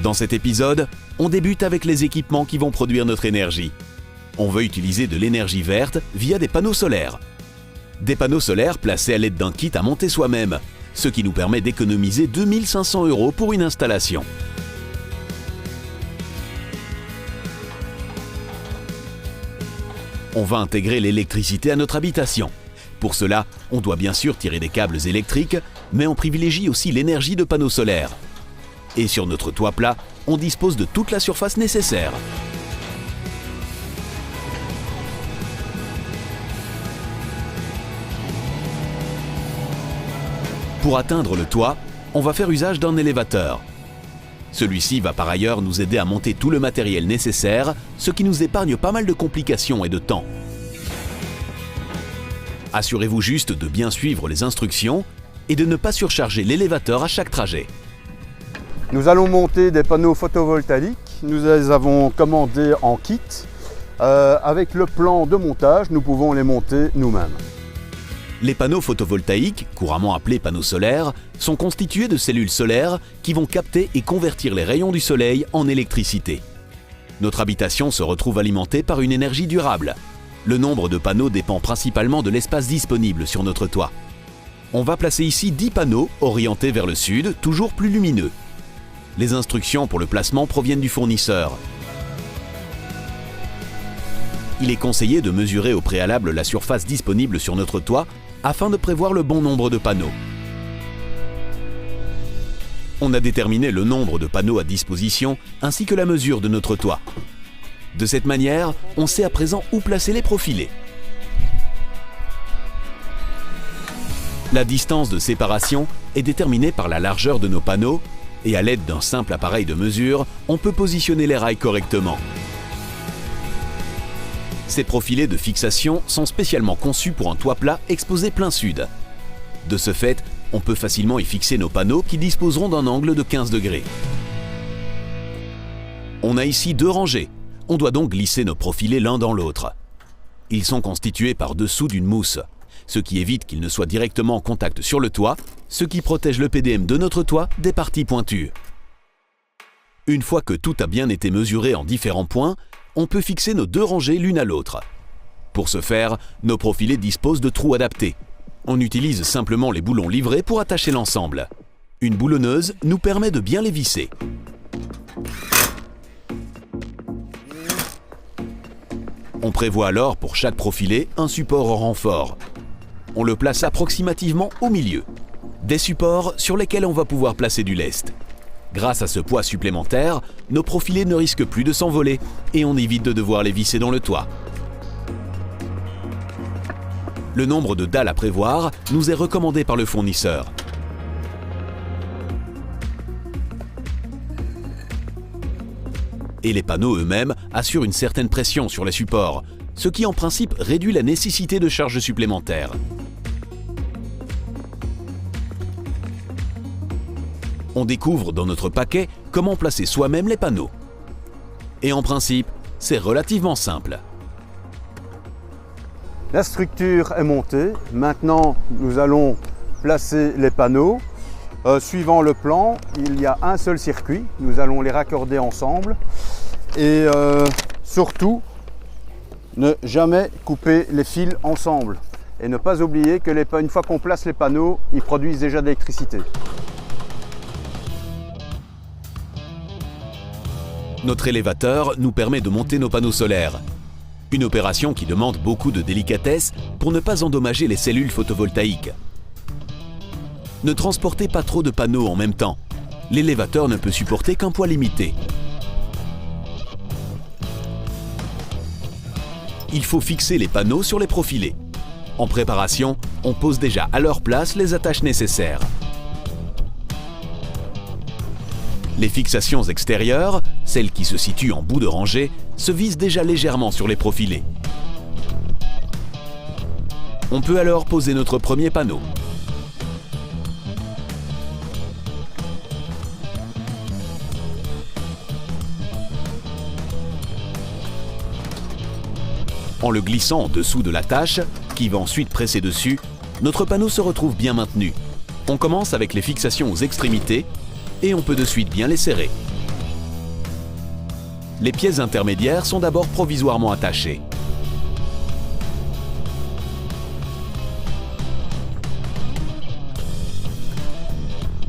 Dans cet épisode, on débute avec les équipements qui vont produire notre énergie. On veut utiliser de l'énergie verte via des panneaux solaires. Des panneaux solaires placés à l'aide d'un kit à monter soi-même, ce qui nous permet d'économiser 2 500 € pour une installation. On va intégrer l'électricité à notre habitation. Pour cela, on doit bien sûr tirer des câbles électriques, mais on privilégie aussi l'énergie de panneaux solaires. Et sur notre toit plat, on dispose de toute la surface nécessaire. Pour atteindre le toit, on va faire usage d'un élévateur. Celui-ci va par ailleurs nous aider à monter tout le matériel nécessaire, ce qui nous épargne pas mal de complications et de temps. Assurez-vous juste de bien suivre les instructions et de ne pas surcharger l'élévateur à chaque trajet. Nous allons monter des panneaux photovoltaïques. Nous les avons commandés en kit. Avec le plan de montage, nous pouvons les monter nous-mêmes. Les panneaux photovoltaïques, couramment appelés panneaux solaires, sont constitués de cellules solaires qui vont capter et convertir les rayons du soleil en électricité. Notre habitation se retrouve alimentée par une énergie durable. Le nombre de panneaux dépend principalement de l'espace disponible sur notre toit. On va placer ici 10 panneaux orientés vers le sud, toujours plus lumineux. Les instructions pour le placement proviennent du fournisseur. Il est conseillé de mesurer au préalable la surface disponible sur notre toit afin de prévoir le bon nombre de panneaux. On a déterminé le nombre de panneaux à disposition ainsi que la mesure de notre toit. De cette manière, on sait à présent où placer les profilés. La distance de séparation est déterminée par la largeur de nos panneaux et à l'aide d'un simple appareil de mesure, on peut positionner les rails correctement. Ces profilés de fixation sont spécialement conçus pour un toit plat exposé plein sud. De ce fait, on peut facilement y fixer nos panneaux qui disposeront d'un angle de 15 degrés. On a ici 2 rangées. On doit donc glisser nos profilés l'un dans l'autre. Ils sont constitués par dessous d'une mousse, ce qui évite qu'ils ne soient directement en contact sur le toit, ce qui protège le PDM de notre toit des parties pointues. Une fois que tout a bien été mesuré en différents points, on peut fixer nos 2 rangées l'une à l'autre. Pour ce faire, nos profilés disposent de trous adaptés. On utilise simplement les boulons livrés pour attacher l'ensemble. Une boulonneuse nous permet de bien les visser. On prévoit alors pour chaque profilé un support au renfort. On le place approximativement au milieu. Des supports sur lesquels on va pouvoir placer du lest. Grâce à ce poids supplémentaire, nos profilés ne risquent plus de s'envoler et on évite de devoir les visser dans le toit. Le nombre de dalles à prévoir nous est recommandé par le fournisseur. Et les panneaux eux-mêmes assurent une certaine pression sur les supports, ce qui en principe réduit la nécessité de charges supplémentaires. On découvre dans notre paquet comment placer soi-même les panneaux. Et en principe, c'est relativement simple. La structure est montée. Maintenant, nous allons placer les panneaux. Suivant le plan, il y a un seul circuit. Nous allons les raccorder ensemble. Et surtout, ne jamais couper les fils ensemble. Et ne pas oublier que une fois qu'on place les panneaux, ils produisent déjà de l'électricité. Notre élévateur nous permet de monter nos panneaux solaires. Une opération qui demande beaucoup de délicatesse pour ne pas endommager les cellules photovoltaïques. Ne transportez pas trop de panneaux en même temps. L'élévateur ne peut supporter qu'un poids limité. Il faut fixer les panneaux sur les profilés. En préparation, on pose déjà à leur place les attaches nécessaires. Les fixations extérieures, celles qui se situent en bout de rangée, se visent déjà légèrement sur les profilés. On peut alors poser notre premier panneau. En le glissant en dessous de la tâche, qui va ensuite presser dessus, notre panneau se retrouve bien maintenu. On commence avec les fixations aux extrémités et on peut de suite bien les serrer. Les pièces intermédiaires sont d'abord provisoirement attachées.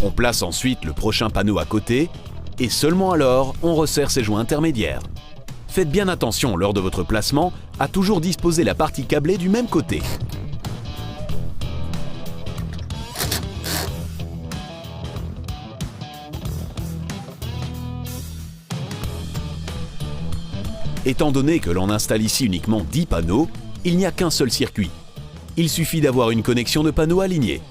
On place ensuite le prochain panneau à côté et seulement alors on resserre ces joints intermédiaires. Faites bien attention lors de votre placement à toujours disposer la partie câblée du même côté. Étant donné que l'on installe ici uniquement 10 panneaux, il n'y a qu'un seul circuit. Il suffit d'avoir une connexion de panneaux alignée.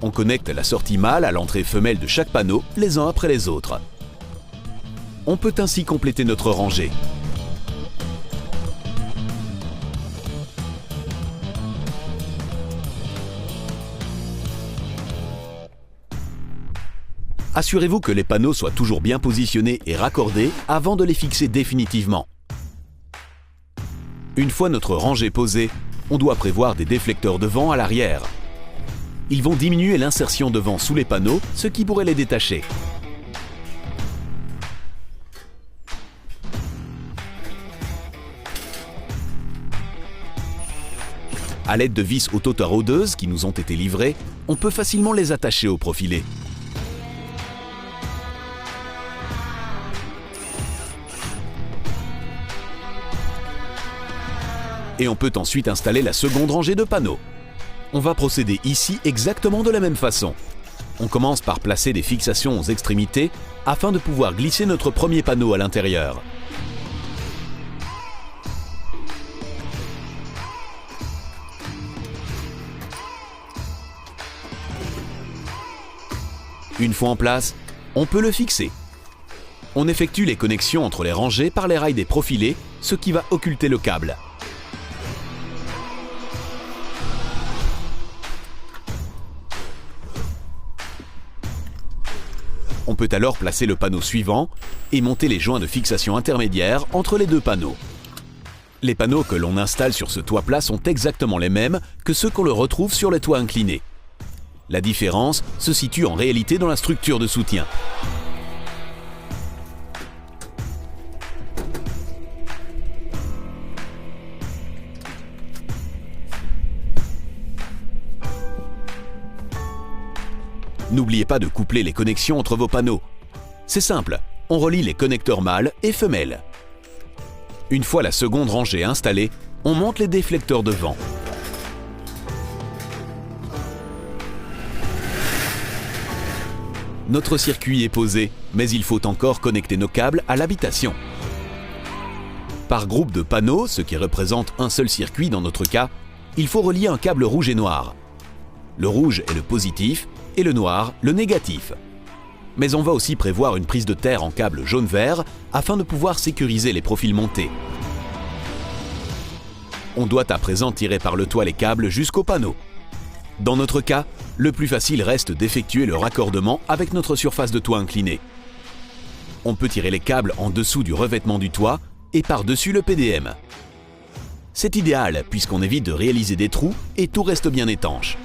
On connecte la sortie mâle à l'entrée femelle de chaque panneau, les uns après les autres. On peut ainsi compléter notre rangée. Assurez-vous que les panneaux soient toujours bien positionnés et raccordés avant de les fixer définitivement. Une fois notre rangée posée, on doit prévoir des déflecteurs de vent à l'arrière. Ils vont diminuer l'insertion de vent sous les panneaux, ce qui pourrait les détacher. À l'aide de vis auto-taraudeuses qui nous ont été livrées, on peut facilement les attacher au profilé. Et on peut ensuite installer la seconde rangée de panneaux. On va procéder ici exactement de la même façon. On commence par placer des fixations aux extrémités afin de pouvoir glisser notre premier panneau à l'intérieur. Une fois en place, on peut le fixer. On effectue les connexions entre les rangées par les rails des profilés, ce qui va occulter le câble. On peut alors placer le panneau suivant et monter les joints de fixation intermédiaires entre les deux panneaux. Les panneaux que l'on installe sur ce toit plat sont exactement les mêmes que ceux qu'on le retrouve sur les toits inclinés. La différence se situe en réalité dans la structure de soutien. N'oubliez pas de coupler les connexions entre vos panneaux. C'est simple, on relie les connecteurs mâles et femelles. Une fois la seconde rangée installée, on monte les déflecteurs de vent. Notre circuit est posé, mais il faut encore connecter nos câbles à l'habitation. Par groupe de panneaux, ce qui représente un seul circuit dans notre cas, il faut relier un câble rouge et noir. Le rouge est le positif et le noir le négatif. Mais on va aussi prévoir une prise de terre en câble jaune-vert afin de pouvoir sécuriser les profils montés. On doit à présent tirer par le toit les câbles jusqu'au panneau. Dans notre cas, le plus facile reste d'effectuer le raccordement avec notre surface de toit inclinée. On peut tirer les câbles en dessous du revêtement du toit et par-dessus le PDM. C'est idéal puisqu'on évite de réaliser des trous et tout reste bien étanche.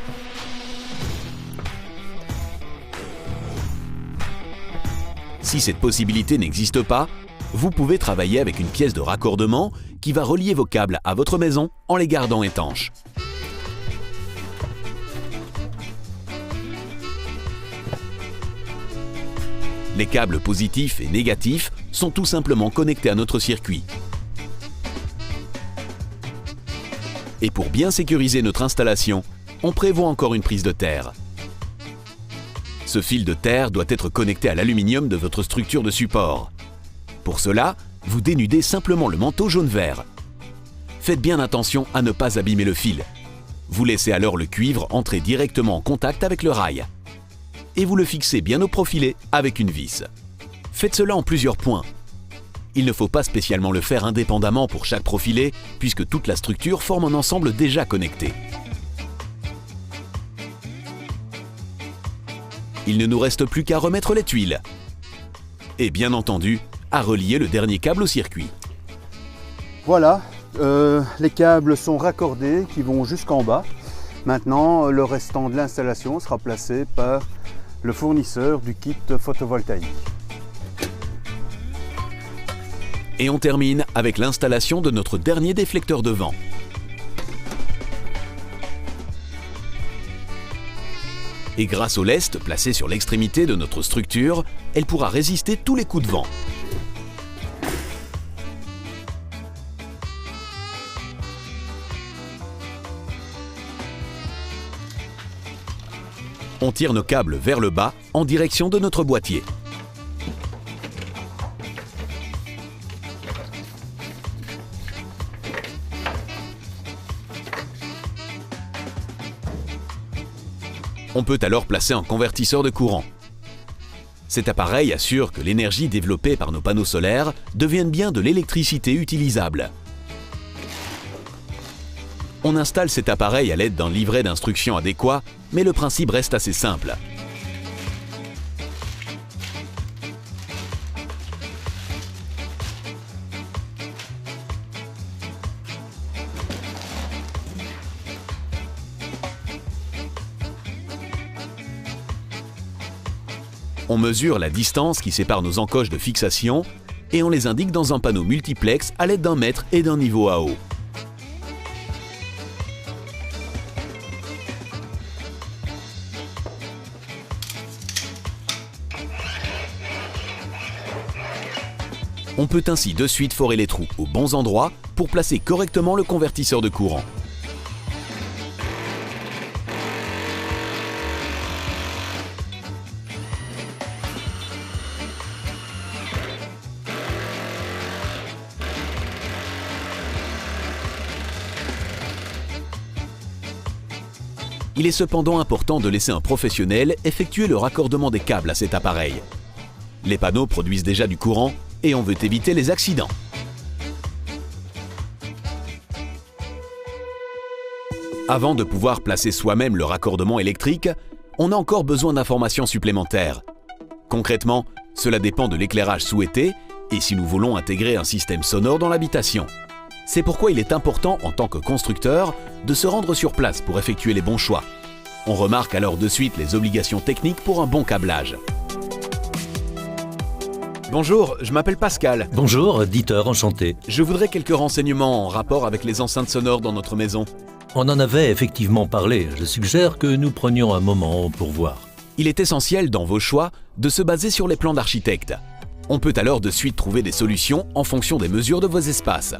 Si cette possibilité n'existe pas, vous pouvez travailler avec une pièce de raccordement qui va relier vos câbles à votre maison en les gardant étanches. Les câbles positifs et négatifs sont tout simplement connectés à notre circuit. Et pour bien sécuriser notre installation, on prévoit encore une prise de terre. Ce fil de terre doit être connecté à l'aluminium de votre structure de support. Pour cela, vous dénudez simplement le manteau jaune-vert. Faites bien attention à ne pas abîmer le fil. Vous laissez alors le cuivre entrer directement en contact avec le rail. Et vous le fixez bien au profilé avec une vis. Faites cela en plusieurs points. Il ne faut pas spécialement le faire indépendamment pour chaque profilé, puisque toute la structure forme un ensemble déjà connecté. Il ne nous reste plus qu'à remettre les tuiles. Et bien entendu, à relier le dernier câble au circuit. Voilà, les câbles sont raccordés qui vont jusqu'en bas. Maintenant, le restant de l'installation sera placé par le fournisseur du kit photovoltaïque. Et on termine avec l'installation de notre dernier déflecteur de vent. Et grâce au lest placé sur l'extrémité de notre structure, elle pourra résister tous les coups de vent. On tire nos câbles vers le bas en direction de notre boîtier. On peut alors placer un convertisseur de courant. Cet appareil assure que l'énergie développée par nos panneaux solaires devienne bien de l'électricité utilisable. On installe cet appareil à l'aide d'un livret d'instructions adéquat, mais le principe reste assez simple. On mesure la distance qui sépare nos encoches de fixation et on les indique dans un panneau multiplex à l'aide d'un mètre et d'un niveau à eau. On peut ainsi de suite forer les trous aux bons endroits pour placer correctement le convertisseur de courant. Il est cependant important de laisser un professionnel effectuer le raccordement des câbles à cet appareil. Les panneaux produisent déjà du courant et on veut éviter les accidents. Avant de pouvoir placer soi-même le raccordement électrique, on a encore besoin d'informations supplémentaires. Concrètement, cela dépend de l'éclairage souhaité et si nous voulons intégrer un système sonore dans l'habitation. C'est pourquoi il est important, en tant que constructeur, de se rendre sur place pour effectuer les bons choix. On remarque alors de suite les obligations techniques pour un bon câblage. Bonjour, je m'appelle Pascal. Bonjour, Dieter, enchanté. Je voudrais quelques renseignements en rapport avec les enceintes sonores dans notre maison. On en avait effectivement parlé. Je suggère que nous prenions un moment pour voir. Il est essentiel dans vos choix de se baser sur les plans d'architecte. On peut alors de suite trouver des solutions en fonction des mesures de vos espaces.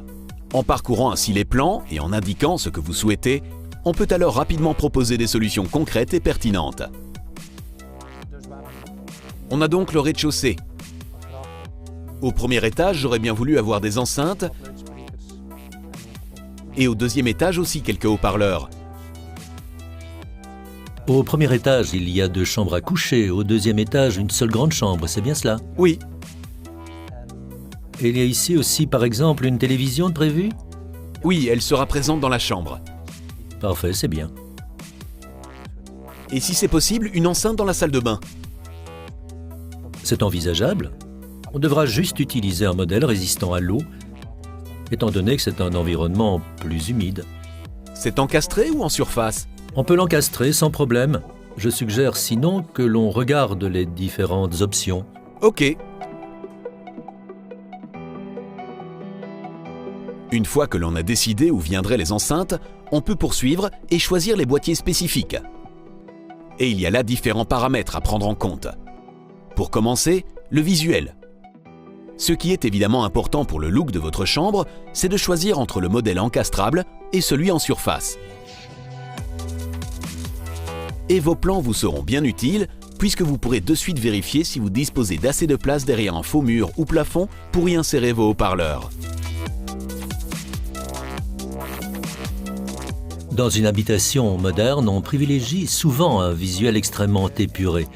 En parcourant ainsi les plans et en indiquant ce que vous souhaitez, on peut alors rapidement proposer des solutions concrètes et pertinentes. On a donc le rez-de-chaussée. Au premier étage, j'aurais bien voulu avoir des enceintes et au deuxième étage aussi quelques haut-parleurs. Au premier étage, il y a 2 chambres à coucher. Au deuxième étage, une seule grande chambre, c'est bien cela? Oui. Et il y a ici aussi, par exemple, une télévision de prévue? Oui, elle sera présente dans la chambre. Parfait, c'est bien. Et si c'est possible, une enceinte dans la salle de bain. C'est envisageable. On devra juste utiliser un modèle résistant à l'eau, étant donné que c'est un environnement plus humide. C'est encastré ou en surface? On peut l'encastrer sans problème. Je suggère sinon que l'on regarde les différentes options. Ok. Une fois que l'on a décidé où viendraient les enceintes, on peut poursuivre et choisir les boîtiers spécifiques. Et il y a là différents paramètres à prendre en compte. Pour commencer, le visuel. Ce qui est évidemment important pour le look de votre chambre, c'est de choisir entre le modèle encastrable et celui en surface. Et vos plans vous seront bien utiles, puisque vous pourrez de suite vérifier si vous disposez d'assez de place derrière un faux mur ou plafond pour y insérer vos haut-parleurs. Dans une habitation moderne, on privilégie souvent un visuel extrêmement épuré,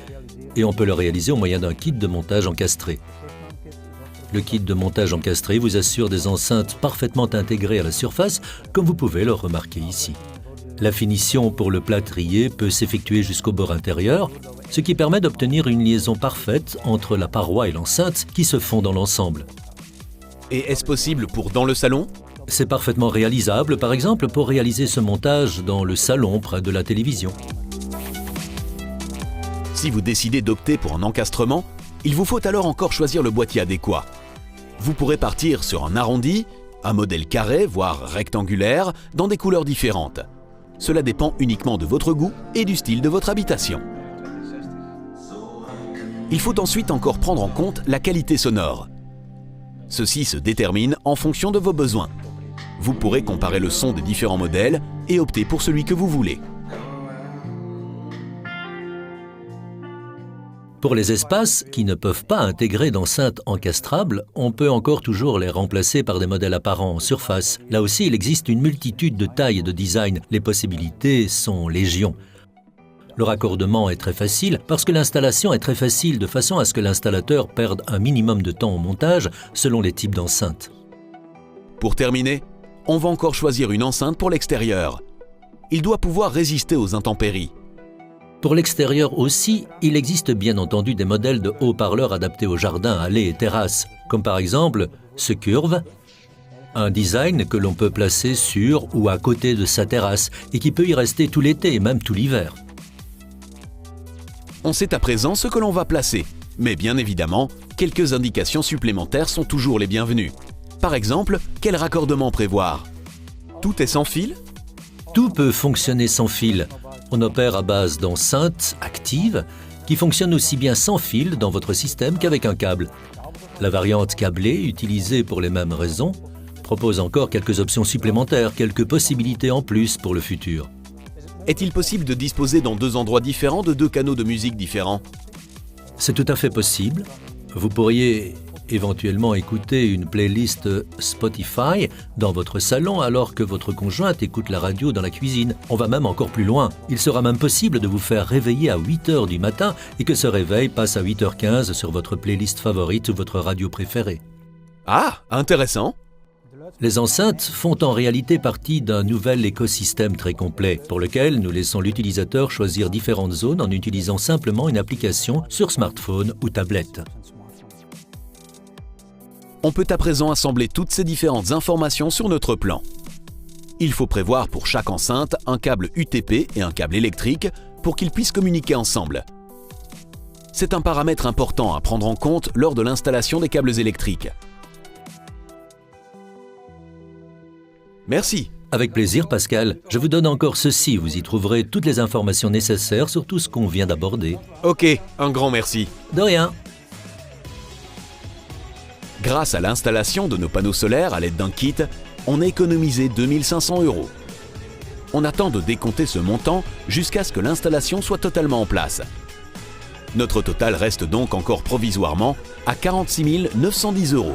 et on peut le réaliser au moyen d'un kit de montage encastré. Le kit de montage encastré vous assure des enceintes parfaitement intégrées à la surface, comme vous pouvez le remarquer ici. La finition pour le plâtrier peut s'effectuer jusqu'au bord intérieur, ce qui permet d'obtenir une liaison parfaite entre la paroi et l'enceinte qui se font dans l'ensemble. Et est-ce possible pour dans le salon? C'est parfaitement réalisable, par exemple, pour réaliser ce montage dans le salon près de la télévision. Si vous décidez d'opter pour un encastrement, il vous faut alors encore choisir le boîtier adéquat. Vous pourrez partir sur un arrondi, un modèle carré, voire rectangulaire, dans des couleurs différentes. Cela dépend uniquement de votre goût et du style de votre habitation. Il faut ensuite encore prendre en compte la qualité sonore. Ceci se détermine en fonction de vos besoins. Vous pourrez comparer le son des différents modèles et opter pour celui que vous voulez. Pour les espaces qui ne peuvent pas intégrer d'enceinte encastrable, on peut encore toujours les remplacer par des modèles apparents en surface. Là aussi, il existe une multitude de tailles et de designs. Les possibilités sont légion. Le raccordement est très facile parce que l'installation est très facile de façon à ce que l'installateur perde un minimum de temps au montage selon les types d'enceintes. Pour terminer, on va encore choisir une enceinte pour l'extérieur. Il doit pouvoir résister aux intempéries. Pour l'extérieur aussi, il existe bien entendu des modèles de haut-parleurs adaptés aux jardins, allées et terrasses, comme par exemple ce Curve, un design que l'on peut placer sur ou à côté de sa terrasse et qui peut y rester tout l'été et même tout l'hiver. On sait à présent ce que l'on va placer, mais bien évidemment, quelques indications supplémentaires sont toujours les bienvenues. Par exemple, quel raccordement prévoir? Tout est sans fil? Tout peut fonctionner sans fil. On opère à base d'enceintes actives qui fonctionnent aussi bien sans fil dans votre système qu'avec un câble. La variante câblée, utilisée pour les mêmes raisons, propose encore quelques options supplémentaires, quelques possibilités en plus pour le futur. Est-il possible de disposer dans deux endroits différents de deux canaux de musique différents? C'est tout à fait possible. Vous pourriez éventuellement écouter une playlist Spotify dans votre salon alors que votre conjointe écoute la radio dans la cuisine. On va même encore plus loin. Il sera même possible de vous faire réveiller à 8h du matin et que ce réveil passe à 8h15 sur votre playlist favorite ou votre radio préférée. Ah, intéressant! Les enceintes font en réalité partie d'un nouvel écosystème très complet pour lequel nous laissons l'utilisateur choisir différentes zones en utilisant simplement une application sur smartphone ou tablette. On peut à présent assembler toutes ces différentes informations sur notre plan. Il faut prévoir pour chaque enceinte un câble UTP et un câble électrique pour qu'ils puissent communiquer ensemble. C'est un paramètre important à prendre en compte lors de l'installation des câbles électriques. Merci. Avec plaisir, Pascal. Je vous donne encore ceci. Vous y trouverez toutes les informations nécessaires sur tout ce qu'on vient d'aborder. Ok, un grand merci. De rien. Grâce à l'installation de nos panneaux solaires à l'aide d'un kit, on a économisé 2 500 €. On attend de décompter ce montant jusqu'à ce que l'installation soit totalement en place. Notre total reste donc encore provisoirement à 46 910 €.